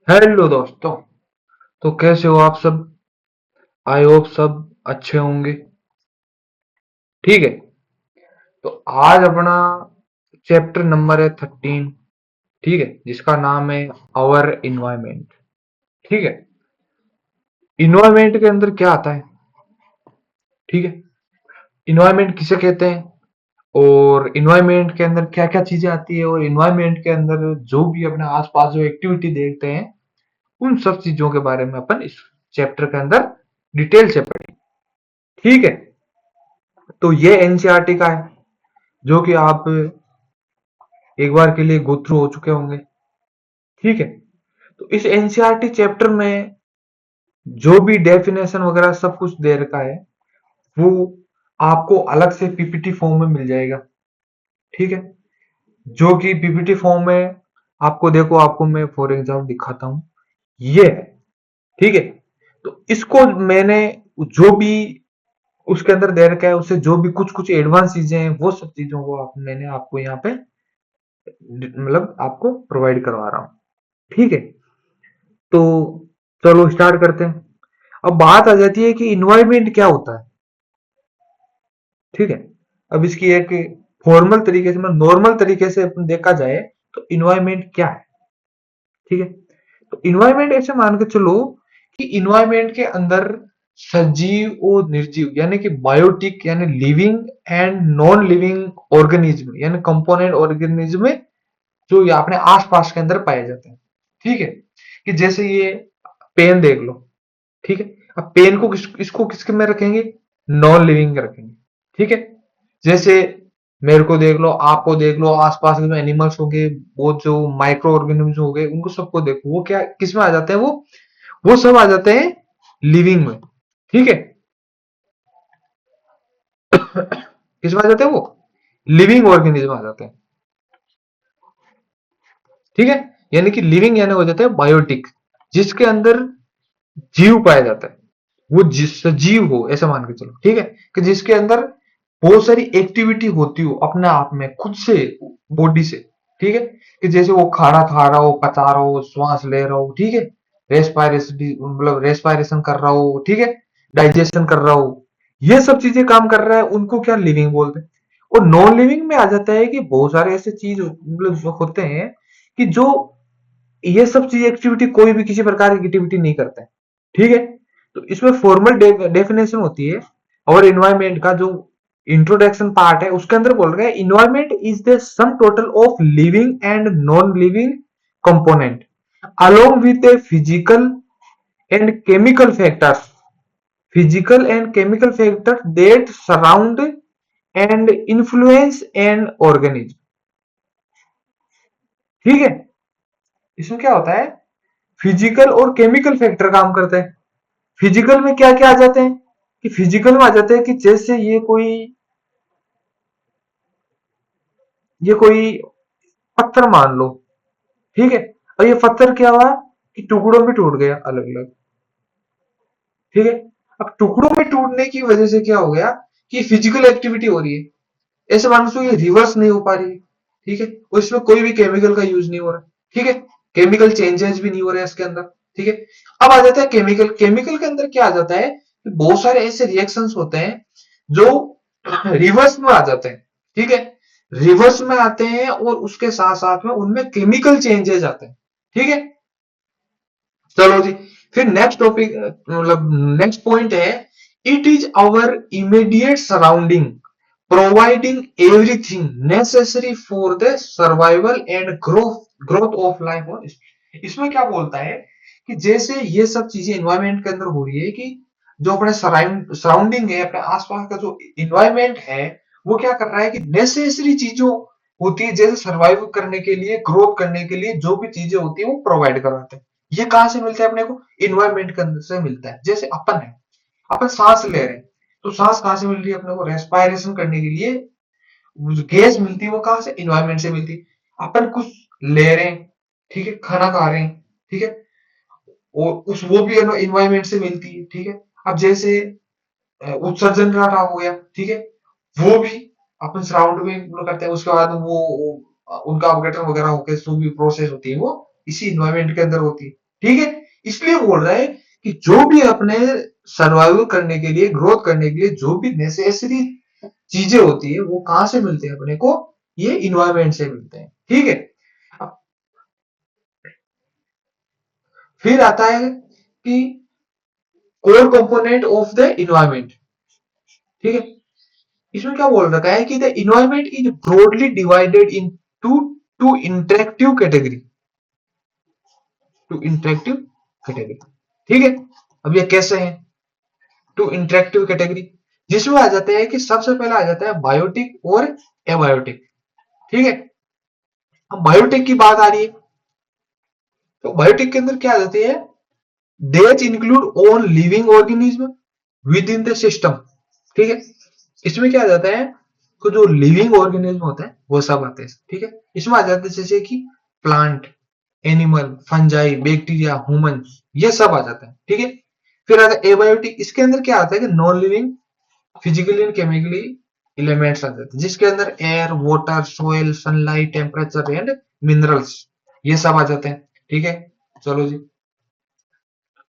Hello दोस्तों। तो कैसे हो आप सब? आई होप सब अच्छे होंगे। ठीक है। तो आज अपना चैप्टर नंबर है 13। ठीक है, जिसका नाम है आवर इन्वायरमेंट। ठीक है। इन्वायरमेंट के अंदर क्या आता है? ठीक है। इन्वायरमेंट किसे कहते हैं, और इन्वायरमेंट के अंदर क्या क्या चीजें आती है, और इन्वायरमेंट के अंदर जो भी अपने आसपास जो एक्टिविटी देखते हैं, उन सब चीजों के बारे में अपन इस चैप्टर के अंदर डिटेल से पढ़ेंगे। ठीक है। तो ये एनसीईआरटी का है, जो कि आप एक बार के लिए गो थ्रू हो चुके होंगे। ठीक है। तो इस एनसीईआरटी चैप्टर में जो भी डेफिनेशन वगैरह सब कुछ दे रखा है, वो आपको अलग से पीपीटी फॉर्म में मिल जाएगा। ठीक है। जो कि पीपीटी फॉर्म में आपको, देखो आपको मैं फॉर एग्जाम्पल दिखाता हूं। ये है। ठीक है। तो इसको मैंने जो भी उसके अंदर दे रखा है, उससे जो भी कुछ कुछ एडवांस चीजें हैं, वो सब चीजों को मैंने आपको यहाँ पे मतलब आपको प्रोवाइड करवा रहा हूँ। ठीक है। तो चलो स्टार्ट करते हैं। अब बात आ जाती है कि इन्वायरमेंट क्या होता है। ठीक है। अब इसकी एक फॉर्मल तरीके से, मतलब नॉर्मल तरीके से अपन देखा जाए, तो इन्वायरमेंट क्या है। ठीक है। तो इन्वायरमेंट ऐसे मान के चलो कि इन्वायरमेंट के अंदर सजीव और निर्जीव, यानी कि बायोटिक यानी living and non living organism यानी कंपोनेंट ऑर्गेनिज्म में जो ये अपने आसपास के अंदर पाए जाते हैं। ठीक है। कि जैसे ये पेन देख लो। ठीक है। अब पेन को इसको किसके में रखेंगे? नॉन लिविंग में रखेंगे। ठीक है। जैसे मेरे को देख लो, आपको देख लो, आसपास के जो एनिमल्स हो गए, वो जो माइक्रो ऑर्गेनिम्स हो गए, उनको सबको देखो, वो क्या किस में आ जाते हैं? वो सब आ जाते हैं लिविंग में। ठीक है। किस में आ जाते हैं? वो लिविंग ऑर्गेनिज्म आ जाते हैं। ठीक है। यानी कि लिविंग यानी हो जाता है बायोटिक, जिसके अंदर जीव पाया जाता है। वो सजीव हो ऐसा मान के चलो। ठीक है। कि जिसके अंदर बहुत सारी एक्टिविटी होती हो अपने आप में, खुद से, बॉडी से। ठीक है। कि जैसे वो खाना खा रहा हो, पचा रहा हो, श्वास ले रहा हो। ठीक है। रेस्पायरेशन, मतलब रेस्पायरेशन कर रहा हो। ठीक है। डाइजेशन कर रहा हो। ये सब चीजें काम कर रहा है, उनको क्या लिविंग बोलते हैं। और नॉन लिविंग में आ जाता है कि बहुत सारे ऐसे चीज मतलब जो होते हैं कि जो ये सब चीज एक्टिविटी कोई भी किसी प्रकार की एक्टिविटी नहीं करता है। ठीक है। तो इसमें फॉर्मल डेफिनेशन होती है। और इन्वायरमेंट का जो इंट्रोडक्शन पार्ट है, उसके अंदर बोल रहे हैं environment is the sum total of living and non living component along with the end chemical factors physical and chemical factor that surround and influence an organism. ठीक है। इसमें क्या होता है? फिजिकल और केमिकल फैक्टर काम करते हैं। फिजिकल में क्या क्या आ जाते हैं? कि फिजिकल में आ जाते हैं कि जैसे ये कोई पत्थर मान लो। ठीक है। और ये पत्थर क्या हुआ कि टुकड़ों में टूट गया अलग अलग। ठीक है। अब टुकड़ों में टूटने की वजह से क्या हो गया कि फिजिकल एक्टिविटी हो रही है। ऐसे मान लो ये रिवर्स नहीं हो पा रही है। ठीक है। और इसमें कोई भी केमिकल का यूज नहीं हो रहा। ठीक है। केमिकल चेंजेस भी नहीं हो रहे हैं इसके अंदर। ठीक है। अब आ जाता है केमिकल। केमिकल के अंदर क्या आ जाता है कि बहुत सारे ऐसे रिएक्शंस होते हैं जो रिवर्स में आ जाते हैं। ठीक है। रिवर्स में आते हैं और उसके साथ साथ में उनमें केमिकल चेंजेस आते हैं। ठीक है। चलो जी। फिर नेक्स्ट टॉपिक, मतलब नेक्स्ट पॉइंट है, it is our immediate surrounding providing everything necessary for the survival and growth growth of life on. इसमें क्या बोलता है कि जैसे ये सब चीजें इन्वायरमेंट के अंदर हो रही है, कि जो अपने सराउंडिंग है, अपने आसपास का जो इन्वायरमेंट है, वो क्या कर रहा है कि नेसेसरी चीजों होती है, जैसे सर्वाइव करने के लिए, ग्रोथ करने के लिए जो भी चीजें होती है, वो प्रोवाइड करवाते हैं। ये कहां से मिलता है अपने को? इन्वायरमेंट के अंदर से मिलता है। जैसे अपन है, अपन सांस ले रहे हैं, तो सांस कहां से मिल रही है अपने को? रेस्पायरेशन करने के लिए जो गैस मिलती है, वो कहां से? इन्वायरमेंट से मिलती है। अपन कुछ ले रहे हैं, ठीक है, खाना खा रहे हैं, ठीक है, और उस वो भी इन्वायरमेंट से मिलती है। ठीक है। अब जैसे उत्सर्जन का हो गया, ठीक है, वो भी अपन सराउंड में करते हैं। उसके बाद वो उनका अपघटन वगैरह होकर जो भी प्रोसेस होती है, वो इसी इन्वायरमेंट के अंदर होती है। ठीक है, इसलिए बोल रहा है कि जो भी अपने सर्वाइवल करने के लिए, ग्रोथ करने के लिए जो भी नेसेसरी चीजें होती है वो कहां से मिलते हैं अपने को, ये इन्वायरमेंट से मिलते हैं। ठीक है, अब फिर आता है कि core component of the environment. ठीक है, इसमें क्या बोल रखा है कि the environment is broadly divided into two interactive category, two interactive category. ठीक है, अब ये कैसे है टू इंटरेक्टिव कैटेगरी, जिसमें आ जाता है कि सबसे पहले आ जाता है बायोटिक और एबायोटिक। ठीक है, अब बायोटिक की बात आ रही है, तो बायोटिक के अंदर क्या आ जाती है, that include all living organism within the system. ठीक है, इसमें क्या आ जाता है, तो जो लिविंग ऑर्गेनिज्म होता है वो सब आते हैं। ठीक है, इसमें आ जाते हैं जैसे कि plant, animal, fungi, bacteria, human, ये सब आ जाता है। ठीक है, फिर आता है एबायोटिक, इसके अंदर क्या आता है कि non living physically and chemically elements आ जाते हैं, जिसके अंदर air, water, soil, sunlight, temperature and minerals, ये सब आ जाते हैं। ठीक है, चलो जी,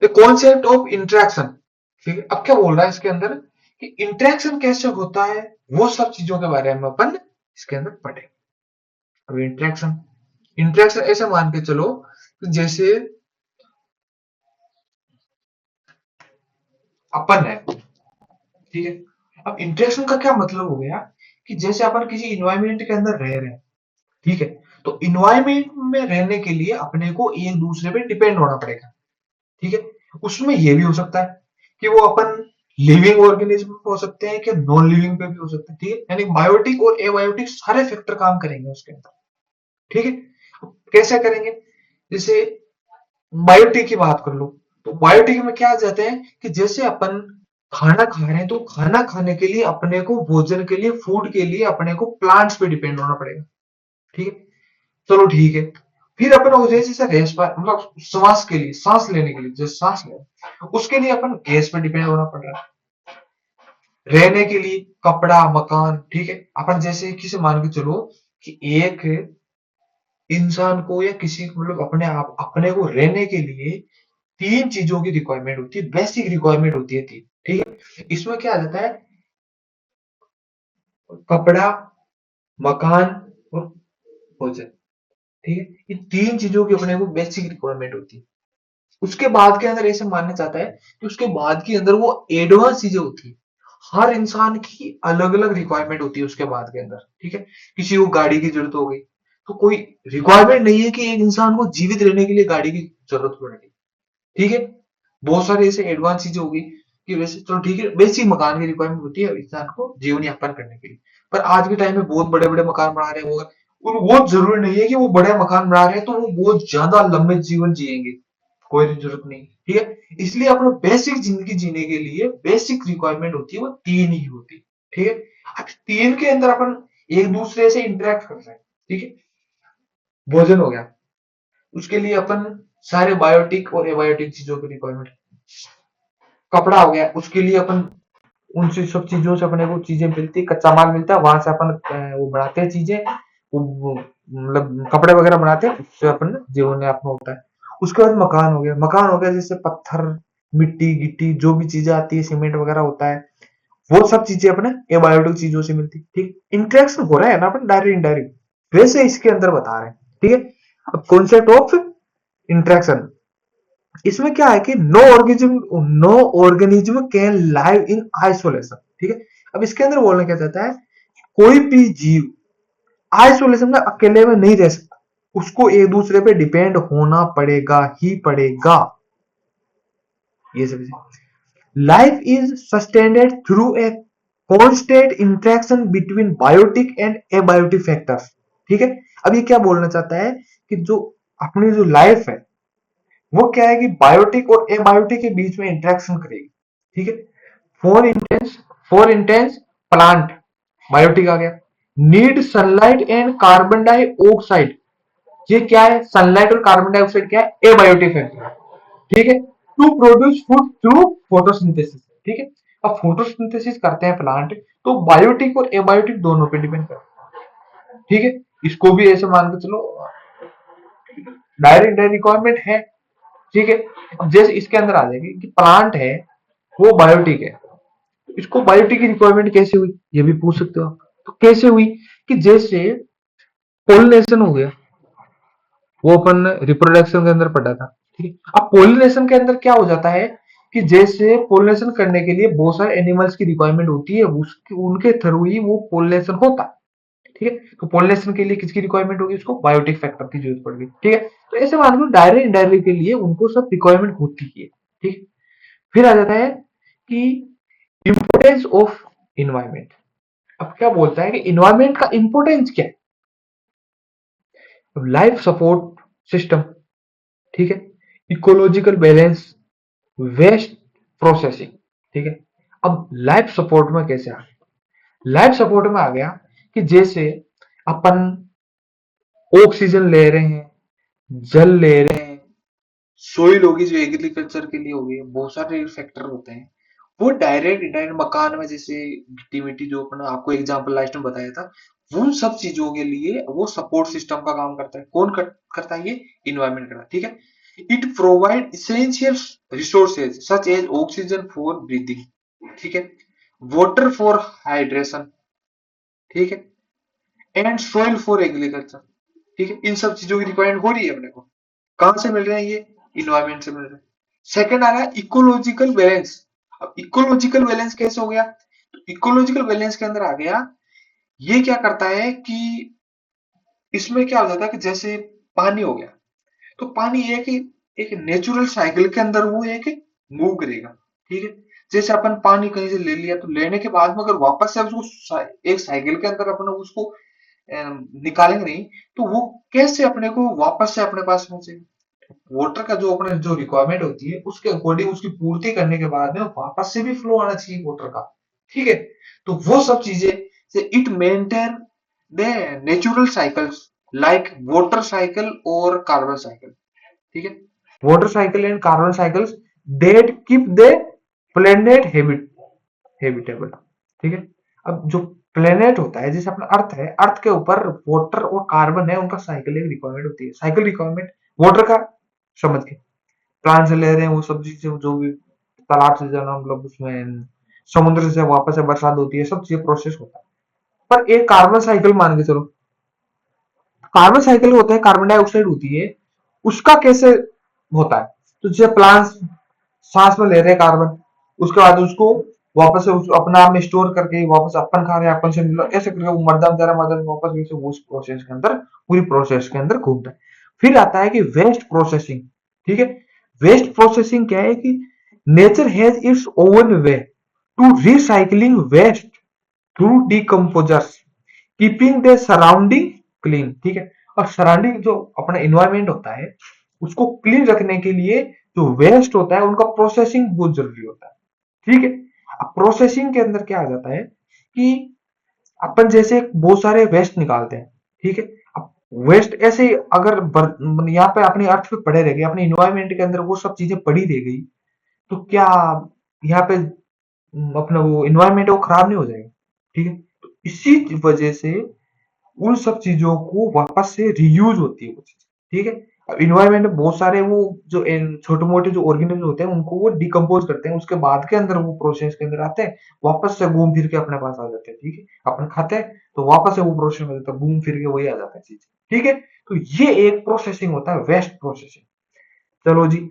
द कॉन्सेप्ट ऑफ इंटरेक्शन। ठीक है, अब क्या बोल रहा है इसके अंदर कि इंटरेक्शन कैसे होता है, वो सब चीजों के बारे में अपन इसके अंदर पढ़े। अब इंटरेक्शन, इंटरेक्शन ऐसे मान के चलो कि जैसे अपन है। ठीक है, अब इंटरेक्शन का क्या मतलब हो गया कि जैसे अपन किसी इन्वायरमेंट के अंदर रह रहे हैं। ठीक है, तो इन्वायरमेंट में रहने के लिए अपने को एक दूसरे पे डिपेंड होना पड़ेगा। ठीक है, उसमें ये भी हो सकता है कि वो अपन लिविंग ऑर्गेनिज्म पे हो सकते हैं कि नॉन लिविंग पे भी हो सकते हैं। ठीक है, यानी बायोटिक और एबायोटिक सारे फैक्टर काम करेंगे उसके अंदर। ठीक है, कैसे करेंगे, जैसे बायोटिक की बात कर लो, तो बायोटिक में क्या आ जाते हैं कि जैसे अपन खाना खा रहे हैं, तो खाना खाने के लिए अपने को, भोजन के लिए, फूड के लिए अपने को प्लांट्स पे डिपेंड होना पड़ेगा। ठीक है, चलो ठीक है, फिर अपन को जैसे रेस्पायर मतलब श्वास के लिए, सांस लेने के लिए, जैसे सांस ले उसके लिए अपन गैस पे डिपेंड होना पड़ रहा है। रहने के लिए कपड़ा, मकान। ठीक है, अपन जैसे किसी मान के चलो कि एक इंसान को या किसी को, मतलब अपने आप, अपने को रहने के लिए तीन चीजों की रिक्वायरमेंट होती है, बेसिक रिक्वायरमेंट होती है तीन। ठीक है, इसमें क्या आ जाता है, कपड़ा, मकान और भोजन। ठीक है, ये तीन चीजों की अपने को बेसिक रिक्वायरमेंट होती है। उसके बाद के अंदर ऐसे मानना चाहता है कि उसके बाद के अंदर वो एडवांस चीजें होती है। हर इंसान की अलग अलग रिक्वायरमेंट होती है उसके बाद के अंदर। ठीक है, किसी को गाड़ी की जरूरत हो गई, तो कोई रिक्वायरमेंट नहीं है कि एक इंसान को जीवित रहने के लिए गाड़ी की जरूरत पड़ेगी। ठीक है, बहुत सारे ऐसे एडवांस चीजें होगी कि वैसे चलो ठीक है, बेसिक मकान की रिक्वायरमेंट होती है इंसान को जीवन यापन करने के लिए। पर आज के टाइम में बहुत बड़े बड़े मकान बना रहे हैं वो, बहुत जरूरी नहीं है कि वो बड़े मकान बना रहे हैं तो वो बहुत ज्यादा लंबे जीवन जिएंगे, कोई जरूरत नहीं। ठीक है, इसलिए अपना बेसिक जिंदगी जीने के लिए बेसिक रिक्वायरमेंट होती है वो तीन ही होती है। ठीक है, अब तीन के अंदर अपन एक दूसरे से इंटरेक्ट कर रहे हैं। ठीक है, भोजन हो गया, उसके लिए अपन सारे बायोटिक और एबायोटिक चीजों की रिक्वायरमेंट। कपड़ा हो गया, उसके लिए अपन उनसे सब चीजों से अपने को चीजें मिलती, कच्चा माल मिलता है, वहां से अपन वो बनाते हैं चीजें, मतलब कपड़े वगैरह बनाते हैं, उससे अपन जीवन यापन होता है। उसके बाद मकान हो गया, मकान हो गया जैसे पत्थर, मिट्टी, गिट्टी, जो भी चीजें आती है, सीमेंट वगैरह होता है, वो सब चीजें अपने एबायोटिक चीजों से मिलती। ठीक, इंटरेक्शन हो रहा है ना अपन डायरेक्ट इनडायरेक्ट, वैसे इसके अंदर बता रहे हैं। ठीक है, अब कॉन्सेप्ट ऑफ इंटरेक्शन, इसमें क्या है कि no organism can live in isolation. ठीक है, अब इसके अंदर बोलना क्या चाहता है, कोई भी जीव आइसोलेशन में अकेले में नहीं रह सकता, उसको एक दूसरे पे डिपेंड होना पड़ेगा ही पड़ेगा। ये सब life is sustained through a constant interaction between biotic and abiotic factors. ठीक है, अब ये क्या बोलना चाहता है कि जो अपनी जो लाइफ है वो क्या है कि बायोटिक और एबायोटिक के बीच में इंटरेक्शन करेगी। ठीक है, फॉर इंटेंस प्लांट, बायोटिक आ गया, need sunlight and carbon dioxide, ये क्या है, सनलाइट और कार्बन डाइऑक्साइड क्या है, एबायोटिक है। ठीक है, to produce food through photosynthesis. ठीक है, अब फोटोसिंथेसिस करते हैं प्लांट, तो बायोटिक और एबायोटिक दोनों पे डिपेंड करता है। ठीक है, इसको भी ऐसे मान के चलो डायरेक्ट रिक्वायरमेंट है। ठीक है। अब जैसे इसके अंदर आ जाएगी कि प्लांट है वो बायोटिक है, इसको बायोटिक की रिक्वायरमेंट कैसे हुई, ये भी पूछ सकते हो आप। तो कैसे हुई कि जैसे पोलिनेशन हो गया, वो अपन रिप्रोडक्शन के अंदर पढ़ा था, ठीक है। अब पोलिनेशन के अंदर क्या हो जाता है कि जैसे पोलिनेशन करने के लिए बहुत सारे एनिमल्स की रिक्वायरमेंट होती है, उसकी उनके थ्रू ही वो पोलिनेशन होता है, ठीक है। तो पोलिनेशन के लिए किसकी रिक्वायरमेंट होगी, उसको बायोटिक फैक्टर की जरूरत पड़ेगी, ठीक है। तो ऐसे मान लो डायरेक्ट इनडायरेक्ट के लिए उनको सब रिक्वायरमेंट होती है, ठीक है। फिर आ जाता है कि इंपोर्टेंस ऑफ इन्वायरमेंट। अब क्या बोलता है कि इन्वायरमेंट का इंपोर्टेंस क्या है, लाइफ सपोर्ट सिस्टम, ठीक है, इकोलॉजिकल बैलेंस, वेस्ट प्रोसेसिंग, ठीक है। अब लाइफ सपोर्ट में कैसे आ गया, लाइफ सपोर्ट में आ गया कि जैसे अपन ऑक्सीजन ले रहे हैं, जल ले रहे हैं, सोइल होगी जो एग्रीकल्चर के लिए होगी, बहुत सारे फैक्टर होते हैं, वो डायरेक्ट इनडायरेक्ट मकान में जैसे गिट्टी मिट्टी जो अपना आपको एग्जांपल लास्ट में बताया था, उन सब चीजों के लिए वो सपोर्ट सिस्टम का काम करता है। कौन करता है, ये इन्वायरमेंट करता है, ठीक है। It provide essential resources such as oxygen for breathing, ठीक है, वाटर फॉर हाइड्रेशन, ठीक है, एंड सोइल फॉर एग्रीकल्चर, ठीक है। इन सब चीजों की रिक्वायरमेंट हो रही है अपने को, कहां से मिल रहे हैं, ये इन्वायरमेंट से मिल रहे हैं। सेकंड आ रहा है इकोलॉजिकल बैलेंस। अब इकोलॉजिकल बैलेंस कैसे हो गया, तो इकोलॉजिकल बैलेंस के अंदर आ गया, ये क्या करता है कि इसमें क्या हो जाता है कि जैसे पानी हो गया, तो पानी एक नेचुरल साइकिल के अंदर वो एक मूव करेगा, ठीक है। जैसे अपन पानी कहीं से ले लिया, तो लेने के बाद में अगर वापस से उसको एक साइकिल के अंदर अपन उसको निकालेंगे नहीं, तो वो कैसे अपने को वापस से अपने पास पहुंचेगा। वाटर का जो अपने जो रिक्वायरमेंट होती है उसके अकॉर्डिंग उसकी पूर्ति करने के बाद में वापस से भी फ्लो आना चाहिए वाटर का, ठीक है। तो वो सब चीजें से it maintain the natural cycles like water cycle और कार्बन साइकिल, ठीक है। Water cycle and carbon cycles that keep the planet habitable, ठीक है। अब जो प्लेनेट होता है जैसे अपना अर्थ है, अर्थ के ऊपर वाटर और कार्बन है, उनका साइकिल एक रिक्वायरमेंट होती है। साइकिल रिक्वायरमेंट वाटर का समझ के, प्लांट से ले रहे हैं वो सब्जी से, जो भी तालाब से जाना, मतलब उसमें समुद्र से वापस से बरसात होती है, सब चीजें प्रोसेस होता है। पर एक कार्बन साइकिल मान के चलो, कार्बन साइकिल होता है, कार्बन डाइऑक्साइड होती है, उसका कैसे होता है, तो जैसे प्लांट सांस में ले रहे हैं कार्बन, उसके बाद उसको वापस से अपना आप में स्टोर करके वापस अपन खा रहे हैं, अपन से ऐसे करके वो मरदम जरा मरदम वापस वैसे उस प्रोसेस के अंदर, पूरी प्रोसेस के अंदर घूमता है। फिर आता है कि वेस्ट प्रोसेसिंग, ठीक है। वेस्ट प्रोसेसिंग क्या है कि nature has its own way to recycling waste through decomposers keeping the surrounding clean, ठीक है। और सराउंडिंग जो अपना इन्वायरमेंट होता है उसको क्लीन रखने के लिए जो वेस्ट होता है उनका प्रोसेसिंग बहुत जरूरी होता है, ठीक है। अब प्रोसेसिंग के अंदर क्या आ जाता है कि अपन जैसे बहुत सारे वेस्ट निकालते हैं, ठीक है। अब वेस्ट ऐसे अगर यहाँ पे अपने अर्थ पे पड़े रह गए, अपने इन्वायरमेंट के अंदर वो सब चीजें पड़ी रह गई, तो क्या यहाँ पे अपना वो इन्वायरमेंट वो खराब नहीं हो जाएगा, ठीक है। तो इसी वजह से उन सब चीजों को वापस से रीयूज होती है वो चीज, ठीक है। अब इन्वायरमेंट में बहुत सारे वो जो छोटे मोटे जो ऑर्गेनिज्म होते हैं उनको वो डिकम्पोज करते हैं, उसके बाद के अंदर वो प्रोसेस के अंदर आते हैं, वापस से घूम फिर के अपने पास आ जाते हैं, ठीक है। अपन खाते हैं तो वापस से वो प्रोसेस में जाता है, घूम फिर के वही आ जाता है चीज, ठीक है। तो ये एक प्रोसेसिंग होता है, वेस्ट प्रोसेसिंग। चलो जी,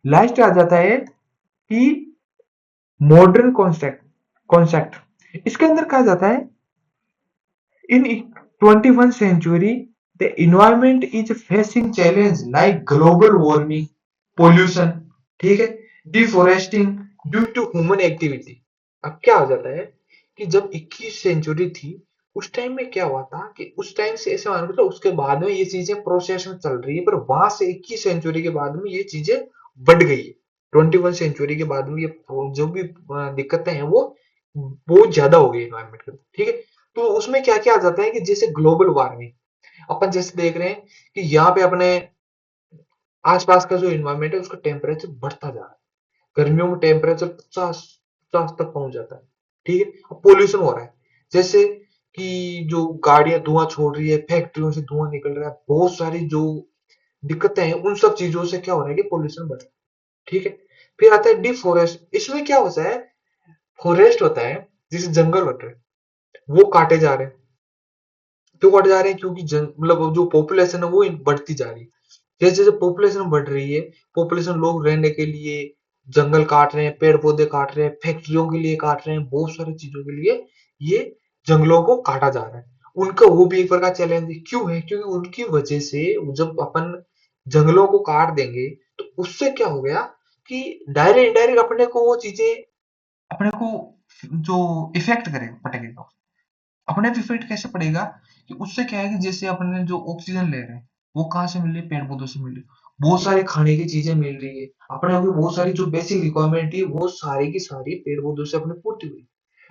लास्ट आ जाता है कि मॉडर्न कॉन्सेप्ट कॉन्सेप्ट इसके अंदर कहा जाता है in 21st century, the environment is facing challenge like global warming, pollution, ठीक है, deforesting due to human activity। अब क्या हो जाता है कि जब 21 सेंचुरी थी, उस टाइम में क्या हुआ था कि उस टाइम से ऐसे मान लो उसके बाद में ये चीजें प्रोसेस में चल रही है, पर वहां से 21 सेंचुरी के बाद में ये चीजें बढ़ गई है। 21 सेंचुरी के बाद में ये जो भी दिक्कतें हैं वो बहुत ज्यादा हो गई एनवायरमेंट के, ठीक है। तो उसमें क्या क्या आ जाता है कि जैसे ग्लोबल वार्मिंग, अपन जैसे देख रहे हैं कि यहाँ पे अपने आसपास का जो इन्वायरमेंट है उसका टेम्परेचर बढ़ता जा रहा है, गर्मियों में टेम्परेचर 50 तक पहुंच जाता है, ठीक है। अब पोल्यूशन हो रहा है, जैसे कि जो गाड़ियां धुआं छोड़ रही है, फैक्ट्रियों से धुआं निकल रहा है, बहुत सारी जो दिक्कतें हैं, उन सब चीजों से क्या हो रहा है कि पोल्यूशन बढ़ रहा है। ठीक है। फिर आता है डिफोरेस्ट। इसमें क्या होता है, फॉरेस्ट होता है, जैसे जंगल बन रहे हैं वो काटे जा रहे हैं। क्यों काटे जा रहे हैं, क्योंकि मतलब जो पॉपुलेशन है वो बढ़ती जा रही है। जैसे जैसे पॉपुलेशन बढ़ रही है, पॉपुलेशन लोग रहने के लिए जंगल काट रहे हैं, पेड़ पौधे काट रहे हैं, फैक्ट्रियों के लिए काट रहे हैं, बहुत सारी चीजों के लिए ये जंगलों को काटा जा रहा है। उनका वो भी एक प्रकार चैलेंज है। क्यों है, क्योंकि उनकी वजह से जब अपन जंगलों को काट देंगे तो उससे क्या हो गया कि डायरेक्ट इनडायरेक्ट अपने को वो चीजें, अपने को जो इफेक्ट करेगा, पड़ेगा। अपने पे इफेक्ट कैसे पड़ेगा कि उससे क्या है कि जैसे अपने जो ऑक्सीजन ले रहे हैं वो कहाँ से मिल रही है, पेड़ पौधों से मिल रही है। बहुत सारी खाने की चीजें मिल रही है अपने को, बहुत सारी जो बेसिक रिक्वायरमेंट है वो सारी की सारी पेड़ पौधों से अपने पूर्ति हुई।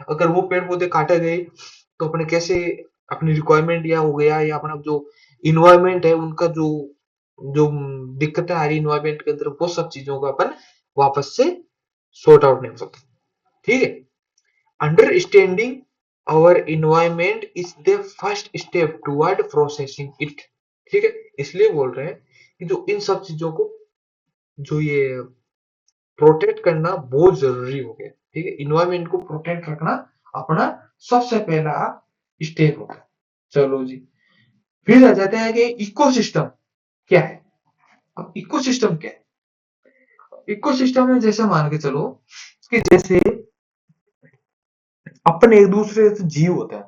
अगर वो पेड़ पौधे काटे गए तो अपने कैसे अपनी रिक्वायरमेंट या हो गया, या अपना जो इन्वायरमेंट है उनका जो जो दिक्कतें आ रही इन्वायरमेंट के अंदर, वो सब चीजों को अपन वापस से सॉर्ट आउट नहीं हो सकता। ठीक है। Understanding our environment is the first step toward processing it। ठीक है। इसलिए बोल रहे हैं कि जो इन सब चीजों को जो ये प्रोटेक्ट करना बहुत जरूरी हो गया। ठीक है। इन्वायरमेंट को प्रोटेक्ट रखना अपना सबसे पहला स्टेप होगा। चलो जी, फिर आ जाते हैं कि इकोसिस्टम क्या है। अब इकोसिस्टम क्या है, इकोसिस्टम में जैसे मान के चलो कि जैसे अपन एक दूसरे से जीव होता है,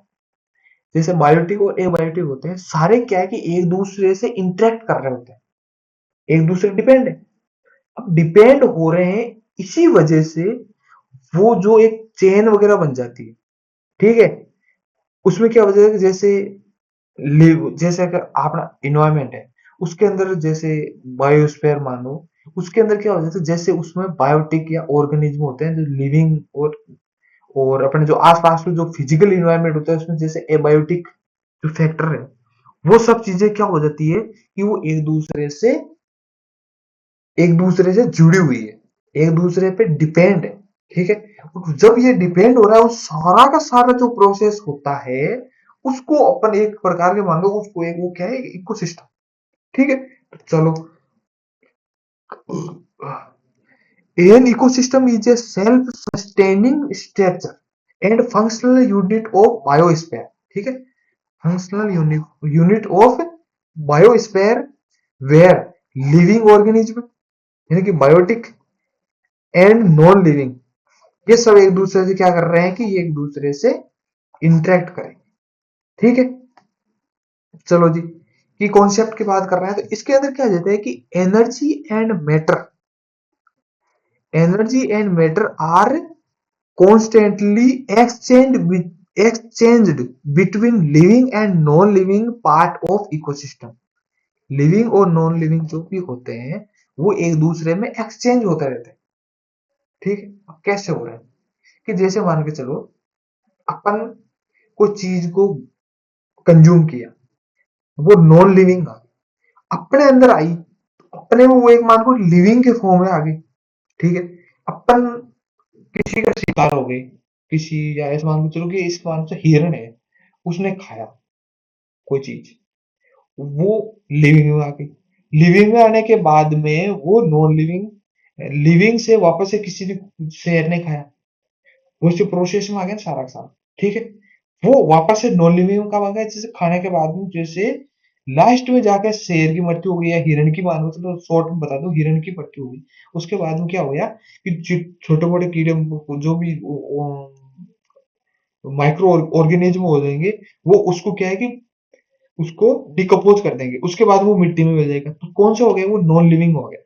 जैसे बायोटिक और एबायोटिक होते हैं, सारे क्या है कि एक दूसरे से इंटरेक्ट कर रहे होते हैं, एक दूसरे डिपेंड है। अब डिपेंड हो रहे हैं, इसी वजह से वो जो एक चेन वगैरह बन जाती है। ठीक है। उसमें क्या वजह है कि जैसे लिव, जैसे अगर अपना इन्वायरमेंट है उसके अंदर जैसे बायोस्फीयर मानो, उसके अंदर क्या हो जाता है जैसे उसमें बायोटिक या ऑर्गेनिज्म होते हैं जो लिविंग, और अपने जो आसपास में जो फिजिकल इन्वायरमेंट होता है उसमें जैसे एबायोटिक जो फैक्टर है, वो सब चीजें क्या हो जाती है कि वो एक दूसरे से जुड़ी हुई है, एक दूसरे पे डिपेंड है। ठीक है। जब ये डिपेंड हो रहा है, उस सारा का सारा जो प्रोसेस होता है उसको अपन एक प्रकार के मान लो उसको एक वो क्या है, इकोसिस्टम। ठीक है। तो चलो, an ecosystem is a self-sustaining structure and functional unit of biosphere। ठीक है। functional unit of biosphere where living organism यानी कि बायोटिक एंड नॉन लिविंग, ये सब एक दूसरे से क्या कर रहे हैं कि ये एक दूसरे से इंटरेक्ट करें। ठीक है। चलो जी, कि कॉन्सेप्ट की बात कर रहे हैं तो इसके अंदर क्या जाता है कि energy and matter are constantly exchanged between living and non-living part of ecosystem। Living और नॉन लिविंग जो भी होते हैं वो एक दूसरे में एक्सचेंज होते रहते हैं। ठीक है। अब कैसे हो रहा है कि जैसे मान के चलो अपन कोई चीज को कंज्यूम किया, वो नॉन लिविंग आ अपने अंदर आई, अपने में वो एक मान को लिविंग के फॉर्म में आ गई। ठीक है। अपन किसी का शिकार हो गए, किसी या ऐसे मान के चलो कि इस मान से हिरण है, उसने खाया कोई चीज, वो लिविंग में आ गई। लिविंग में आने के बाद में वो नॉन लिविंग, लिविंग से वापस से किसी ने शेर ने खाया, वो जो प्रोसेस में आ गया सारा का सारा। ठीक है। वो वापस से नॉन लिविंग में कब आ गया, जैसे खाने के बाद में जैसे लास्ट में जाकर शेर की मृत्यु हो गई या हिरण की, मान मतलब शॉर्ट में बता दो हिरण की मृत्यु हो गई। उसके बाद में क्या हो गया कि छोटे मोटे कीड़े जो भी माइक्रो ऑर्गेनिज्म हो जाएंगे, वो उसको क्या है कि उसको डिकम्पोज कर देंगे, उसके बाद वो मिट्टी में मिल जाएगा। तो कौन सा हो गया, वो नॉन लिविंग हो गया।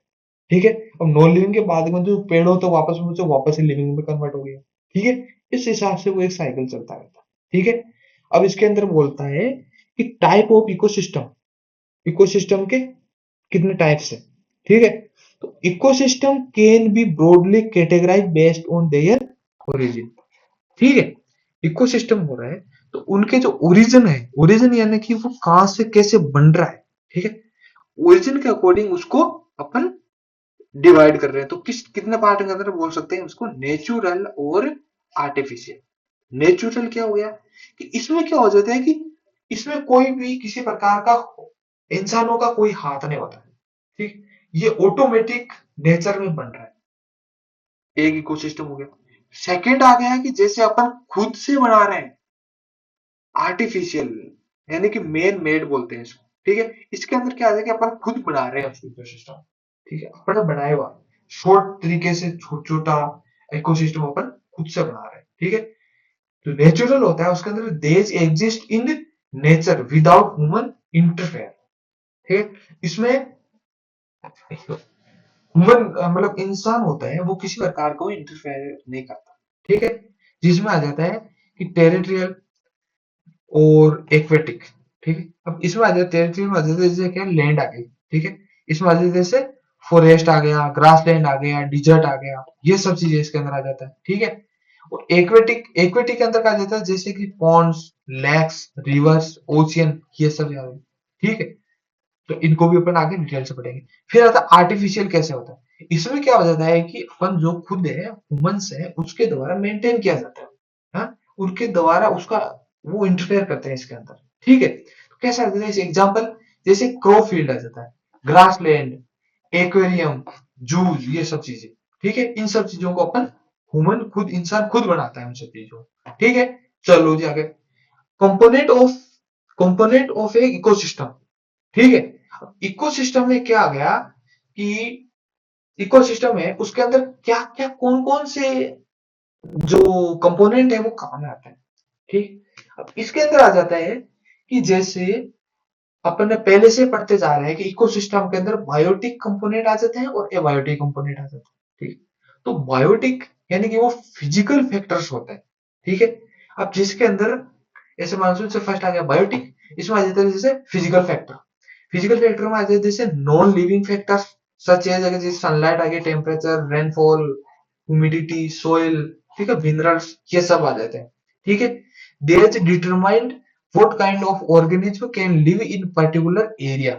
ठीक है। अब नॉन लिविंग के बाद में जो पेड़ हो तो वापस में से वापस से लिविंग में कन्वर्ट हो गया। ठीक है। इस हिसाब से वो एक साइकिल चलता रहता है। ठीक है। अब इसके अंदर बोलता है कि टाइप ऑफ इकोसिस्टम, इकोसिस्टम के कितने टाइप्स है। ठीक है। तो ecosystem can be broadly categorise based on their origin. ठीक है। इकोसिस्टम हो रहा है तो उनके जो ओरिजिन है, ओरिजिन यानी कि वो कहां से कैसे बन रहा है। ठीक है। ओरिजिन के अकॉर्डिंग उसको अपन डिवाइड कर रहे हैं। तो किस कितने पार्ट के अंदर बोल सकते हैं उसको, नेचुरल और आर्टिफिशियल। नेचुरल क्या हो गया कि इसमें क्या हो जाता है कि इसमें कोई भी किसी प्रकार का इंसानों का कोई हाथ नहीं होता। ठीक, ये ऑटोमेटिक नेचर में बन रहा है, एक इकोसिस्टम हो गया। सेकंड आ गया कि जैसे अपन खुद से बना रहे हैं, आर्टिफिशियल, यानी कि मैन मेड बोलते हैं इसको, ठीक है। इसके अंदर क्या आ जाए कि अपन खुद बना रहे हैं उसको इकोसिस्टम, ठीक है, अपना बनाया हुआ शॉर्ट तरीके से छोटा इकोसिस्टम अपन खुद से बना रहे हैं, ठीक है। तो नेचुरल होता है उसके अंदर देज exist in nature without human interfere, ठीक है। इसमें ह्यूमन मतलब इंसान होता है वो किसी प्रकार को इंटरफेयर नहीं करता, ठीक है। जिसमें आ जाता है कि टेरिटोरियल और एक्वेटिक, ठीक है। अब इसमें आ जाता है टेरिटोरियल में आ जाता है जैसे क्या लैंड आ गई, ठीक है। इसमें आ जाता है जैसे फॉरेस्ट आ गया, ग्रास लैंड आ गया, डिजर्ट आ गया, ये सब चीजें इसके अंदर आ जाता है, ठीक है। और एक्वेटिक के अंदर क्या आ जाता है जैसे कि पॉन्ड्स, लेक्स, रिवर्स, ओशियन, ये सब आ गए, ठीक है। तो इनको भी अपन आगे डिटेल से पढ़ेंगे। फिर आता है आर्टिफिशियल कैसे होता है। इसमें क्या हो जाता है कि अपन जो खुद है ह्यूमंस है उसके द्वारा मेंटेन किया जाता है, हाँ? उनके द्वारा उसका वो इंटरफेयर करते हैं इसके अंदर, ठीक है। तो कैसा आता है एग्जाम्पल, जैसे क्रो फील्ड आ जाता है, ग्रास लैंड, एक्वेरियम, जूज, ये सब चीजें, ठीक है। इन सब चीजों को अपन ह्यूमन खुद इंसान खुद बनाता है उन सब चीजों को, ठीक है। चलो जी आगे, कंपोनेंट ऑफ ए इकोसिस्टम, ठीक है। इकोसिस्टम में क्या आ गया कि इकोसिस्टम है उसके अंदर क्या क्या कौन कौन से जो कंपोनेंट है वो काम में आते हैं, ठीक। अब इसके अंदर आ जाता है कि जैसे अपन ने पहले से पढ़ते जा रहे हैं कि इकोसिस्टम के अंदर बायोटिक कंपोनेंट आ जाते हैं और एबायोटिक कंपोनेंट आ जाते हैं, ठीक। तो बायोटिक यानी कि वो फिजिकल फैक्टर्स होते हैं, ठीक है। अब जिसके अंदर ऐसे मानसून से फर्स्ट आ गया बायोटिक, इसमें आ जाता है जैसे फिजिकल फैक्टर में आ जाते हैं जैसे non living factors such as अगर जैसे सनलाइट आ गया, टेम्परेचर, रेनफॉल, ह्यूमिडिटी, सोइल, ठीक है, मिनरल्स, ये सब आ जाते हैं, ठीक है। दे determined what kind of organism can live in particular area,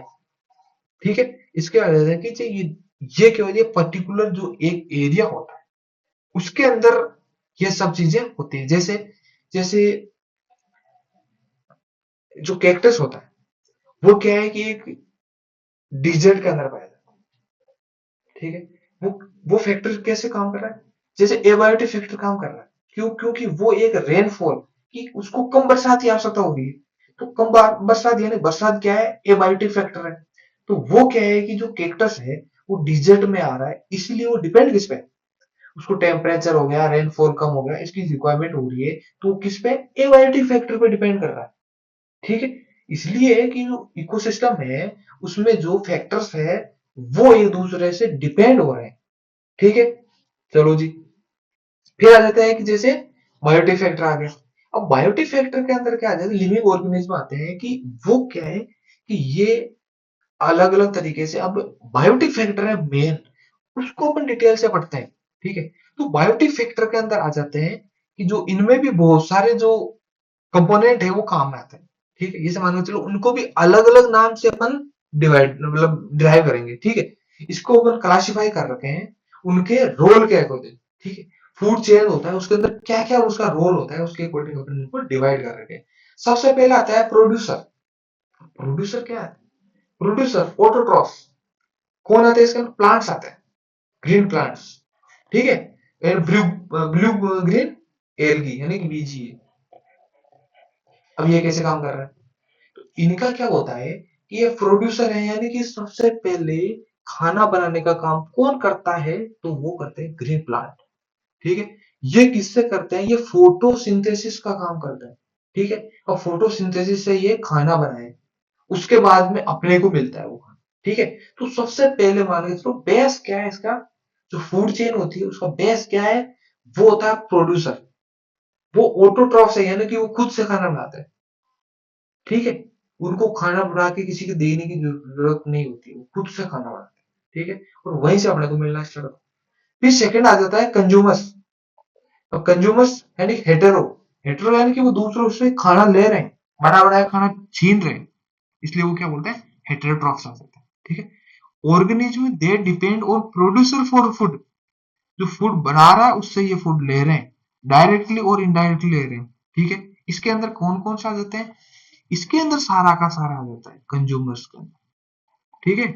ठीक है। इसके वजह से कि ये क्या होती है, पर्टिकुलर जो एक एरिया होता है उसके अंदर ये सब चीजें होती है। जैसे जैसे जो कैक्टस होता है वो क्या है कि एक डिजर्ट के अंदर पाया जाता है, ठीक है। वो फैक्टर कैसे काम कर रहा है, जैसे एबायोटिक फैक्टर काम कर रहा है, क्योंकि वो एक रेनफॉल कि उसको कम बरसात की आवश्यकता होगी, तो कम बरसात यानी बरसात क्या है, एबायोटिक फैक्टर है। तो वो क्या है कि जो कैक्टस है वो डिजर्ट में आ रहा है, इसलिए वो डिपेंड किस पे, उसको टेम्परेचर हो गया, रेनफॉल कम हो गया, इसकी रिक्वायरमेंट हो रही है, तो किस पे, एबायोटिक फैक्टर पे डिपेंड कर रहा है, ठीक है। इसलिए कि जो इकोसिस्टम है उसमें जो फैक्टर्स है वो एक दूसरे से डिपेंड हो रहे हैं, ठीक है। चलो जी, फिर आ जाता है कि जैसे बायोटिक फैक्टर आ गया। अब बायोटिक फैक्टर के अंदर क्या आ जाता है, लिविंग ऑर्गेनिज्म आते हैं कि वो क्या है कि ये अलग अलग तरीके से, अब बायोटिक फैक्टर है मेन, उसको अपन डिटेल से पढ़ते हैं, ठीक है। तो बायोटिक फैक्टर के अंदर आ जाते हैं कि जो इनमें भी बहुत सारे जो कंपोनेंट है वो काम में आते हैं, ठीक है। जैसे मान के चलो उनको भी अलग अलग नाम से अपन डिवाइड मतलब डिराइव करेंगे, ठीक है। इसको अपन क्लासिफाई कर रखे हैं उनके रोल के अकॉर्डिंग, ठीक है। फूड चेन होता है उसके अंदर क्या क्या उसका रोल होता है उसके अकॉर्डिंग अपन इनको डिवाइड कर रखे हैं। सबसे पहला आता है प्रोड्यूसर। प्रोड्यूसर क्या है, प्रोड्यूसर ऑटोट्रॉफ, कौन आते हैं इसके अंदर, प्लांट्स आते हैं, ग्रीन प्लांट्स, ठीक है। And blue blue green algae यानी कि बीजी। अब ये कैसे काम कर रहा है, तो इनका क्या होता है कि ये प्रोड्यूसर है, यानी कि सबसे पहले खाना बनाने का काम कौन करता है, तो वो करते हैं ग्रीन प्लांट, ठीक है। ये किससे करते हैं, ये फोटोसिंथेसिस का काम करते हैं, ठीक है। और फोटोसिंथेसिस से ये खाना बनाए, उसके बाद में अपने को मिलता है वो खाना, ठीक है। तो सबसे पहले मान के चलो बेस क्या है इसका, जो फूड चेन होती है उसका बेस क्या है, वो होता है प्रोड्यूसर। वो ऑटोट्रॉफ है यानी कि वो खुद से खाना बनाते हैं, ठीक है। उनको खाना बना के किसी को देने की जरूरत नहीं होती, वो खुद से खाना बनाते हैं, ठीक है। और वहीं से अपने को मिलना स्टार्ट होता है। फिर सेकंड आ जाता है कंज्यूमर्स। अब कंज्यूमर्स यानी हेटेरो, हेटेरो यानी कि वो दूसरों से खाना ले रहे हैं, बड़ा बड़ा खाना छीन रहे हैं, इसलिए वो क्या बोलते हैं, हेटेरोट्रॉफ्स आ जाते हैं, ठीक है। Organism they depend on producer for food, जो फूड बना रहा है उससे ये फूड ले रहे हैं, डायरेक्टली और इनडायरेक्टली ले रहे हैं, ठीक है। इसके अंदर कौन कौन सा आ जाते हैं, इसके अंदर सारा का सारा आ जाता है कंज्यूमर्स के अंदर, ठीक है,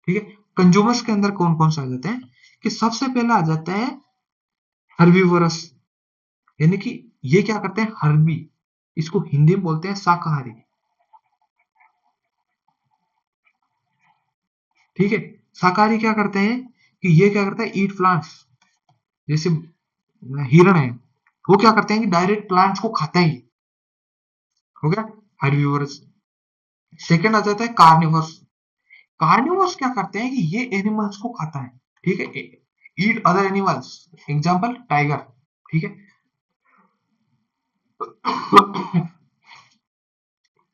ठीक है। कंज्यूमर्स के अंदर कौन कौन से आ जाते हैं कि सबसे पहला आ जाता है हर्बीवोरस, यानी कि ये क्या करते हैं, हर्बी, इसको हिंदी में बोलते हैं शाकाहारी। ठीक है, शाकाहारी क्या करते हैं कि ये क्या करता है, ईट प्लांट्स, जैसे हिरण है, वो क्या करते हैं कि डायरेक्ट प्लांट्स को खाता है, हो गया हर्बीवोरस। सेकंड आ जाता है कार्निवोरस। कार्निवोरस क्या करते हैं कि ये एनिमल्स को खाता है, ठीक है, ईट अदर एनिमल्स, एग्जांपल टाइगर, ठीक है।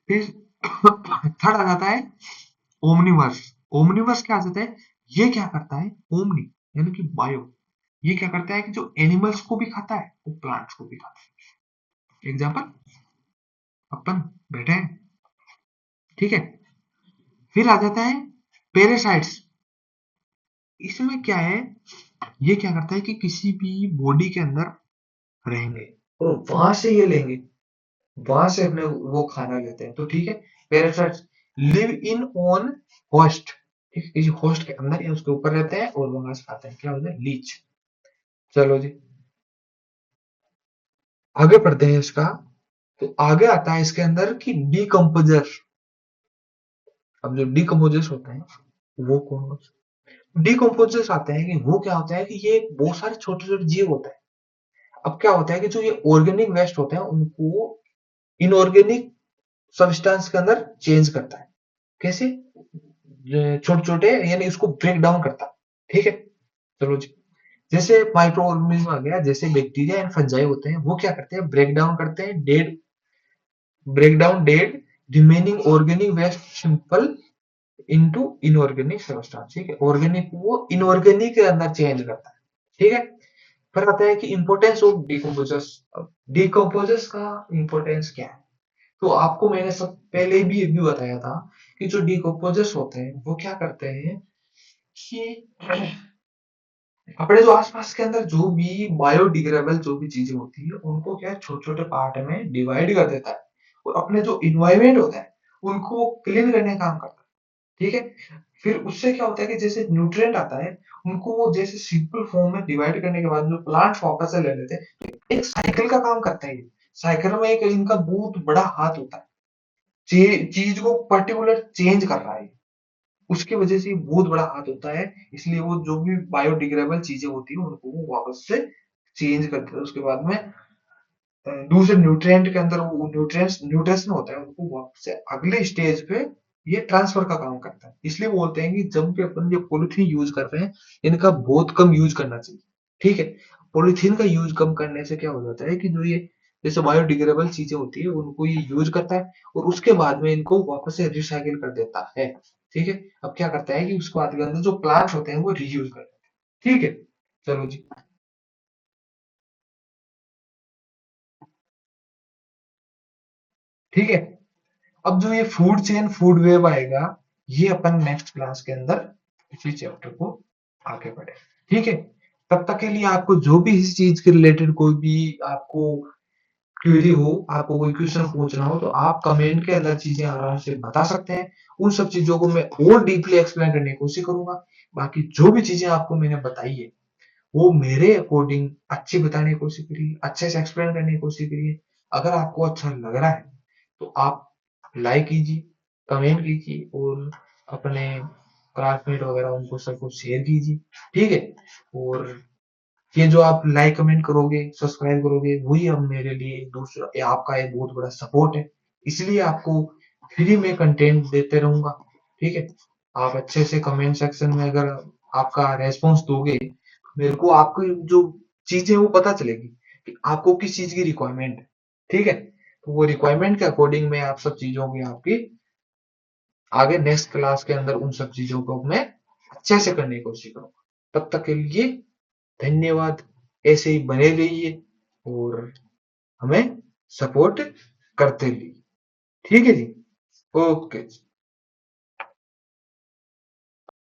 फिर थर्ड आ जाता है ओमनिवर्स। ओमनिवर्स क्या आ जाता है, ये क्या करता है, ओमनी यानी कि बायो, ये क्या करता है कि जो एनिमल्स को भी खाता है वो प्लांट्स को भी खाता है, एग्जांपल अपन बैठे हैं, ठीक है। फिर आ जाता है पेरासाइट्स। इसमें क्या है, ये क्या करता है कि किसी भी बॉडी के अंदर रहेंगे और वहां से ये लेंगे, वहां से अपने वो खाना लेते हैं, तो ठीक है। पेरासाइट्स लिव इन ऑन होस्ट, ठीक है, किसी होस्ट के अंदर या उसके ऊपर रहते हैं और वहां से खाते हैं, क्या होता है, लीच। चलो जी, आगे पढ़ते हैं इसका। तो आगे आता है इसके अंदर कि डीकम्पोजर। अब जो डीकम्पोजर्स होते हैं वो कौन, डीकम्पोजर्स आते हैं कि वो क्या होता है कि ये बहुत सारे छोटे छोटे जीव होते हैं। अब क्या होता है कि जो ये ऑर्गेनिक वेस्ट होते हैं उनको इनऑर्गेनिक सब्सटेंस के अंदर चेंज करता है, कैसे, छोटे छोटे यानी इसको ब्रेक डाउन करता है, ठीक है। चलो जी, जैसे माइक्रो ऑर्गेनिज्म आ गया, जैसे बैक्टीरिया एंड फंजाई होते हैं, वो क्या करते हैं, ब्रेक डाउन करते हैं dead, break down dead remaining organic waste simple into inorganic substance, ठीक है, ऑर्गेनिक वो इनऑर्गेनिक के अंदर चेंज करता है, ठीक है। फिर आता है कि इंपोर्टेंस ऑफ डिकम्पोजर्स। डिकम्पोजर्स का इंपोर्टेंस क्या है, तो आपको मैंने सब पहले भी बताया था कि जो डिकम्पोजर्स होते हैं वो क्या करते हैं कि अपने जो आसपास के अंदर जो भी बायोडिग्रेडेबल जो भी चीजें होती है उनको क्या है छोटे छोटे पार्ट में डिवाइड कर देता है और अपने जो इन्वायरमेंट होता है उनको क्लीन करने का काम करता है, ठीक है। फिर उससे क्या होता है कि जैसे न्यूट्रिएंट आता है उनको वो जैसे सिंपल फॉर्म में डिवाइड करने के बाद जो प्लांट वापस से ले लेते हैं, तो एक साइकिल का काम करता है ये। साइकिल में एक इनका बहुत बड़ा हाथ होता है, चीज को पर्टिकुलर चेंज कर रहा है, उसके वजह से बहुत बड़ा हाथ होता है, इसलिए वो जो भी बायोडिग्रेडेबल चीजें होती है उनको वो वापस से चेंज कर देता है, उसके बाद में दूसरे न्यूट्रिएंट के अंदर वो न्यूट्रिएंट्स न्यूट्रिशन होता है उनको वापस से अगले स्टेज पे ये ट्रांसफर का काम करता है। इसलिए बोलते हैं कि जब भी अपन ये पॉलिथीन यूज कर रहे हैं इनका बहुत कम यूज करना चाहिए, ठीक है। पॉलिथीन का यूज कम करने से क्या हो जाता है कि जो ये जैसे बायोडिग्रेडेबल चीजें होती है उनको ये यूज करता है और उसके बाद में इनको वापस से रिसाइकिल कर देता है, ठीक है। अब क्या करता है कि उसके बाद के अंदर जो प्लांट्स होते हैं वो रीयूज कर देते हैं, ठीक है। चलो जी, ठीक है। अब जो ये फूड चेन फूड वेब आएगा, ये अपन नेक्स्ट क्लास के अंदर इसी चैप्टर को आगे बढ़े, ठीक है। तब तक के लिए आपको जो भी इस चीज के रिलेटेड कोई भी आपको क्वेरी हो, आपको कोई क्वेश्चन पूछना हो, तो आप कमेंट के अंदर चीजें आराम से बता सकते हैं। उन सब चीजों को मैं और डीपली एक्सप्लेन करने की कोशिश करूंगा। बाकी जो भी चीजें आपको मैंने बताई है वो मेरे अकॉर्डिंग अच्छी बताने की कोशिश करिए, अच्छे से एक्सप्लेन करने की कोशिश करिए। अगर आपको अच्छा लग रहा है तो आप लाइक कीजिए, कमेंट कीजिए और अपने क्लासमेट वगैरह उनको सबको शेयर कीजिए, ठीक है। और ये जो आप लाइक कमेंट करोगे सब्सक्राइब करोगे वही अब मेरे लिए दूसरा आपका एक बहुत बड़ा सपोर्ट है, इसलिए आपको फ्री में कंटेंट देते रहूंगा, ठीक है। आप अच्छे से कमेंट सेक्शन में अगर आपका रेस्पॉन्स दोगे मेरे को आपकी जो चीजें वो पता चलेगी कि आपको किस चीज की रिक्वायरमेंट है, ठीक है। तो वो रिक्वायरमेंट के अकॉर्डिंग मैं आप सब चीजों की आपकी आगे नेक्स्ट क्लास के अंदर उन सब चीजों को मैं अच्छे से करने की कोशिश करूंगा। तब तक के लिए धन्यवाद, ऐसे ही बने रहिए और हमें सपोर्ट करते रहिए, ठीक है जी, ओके।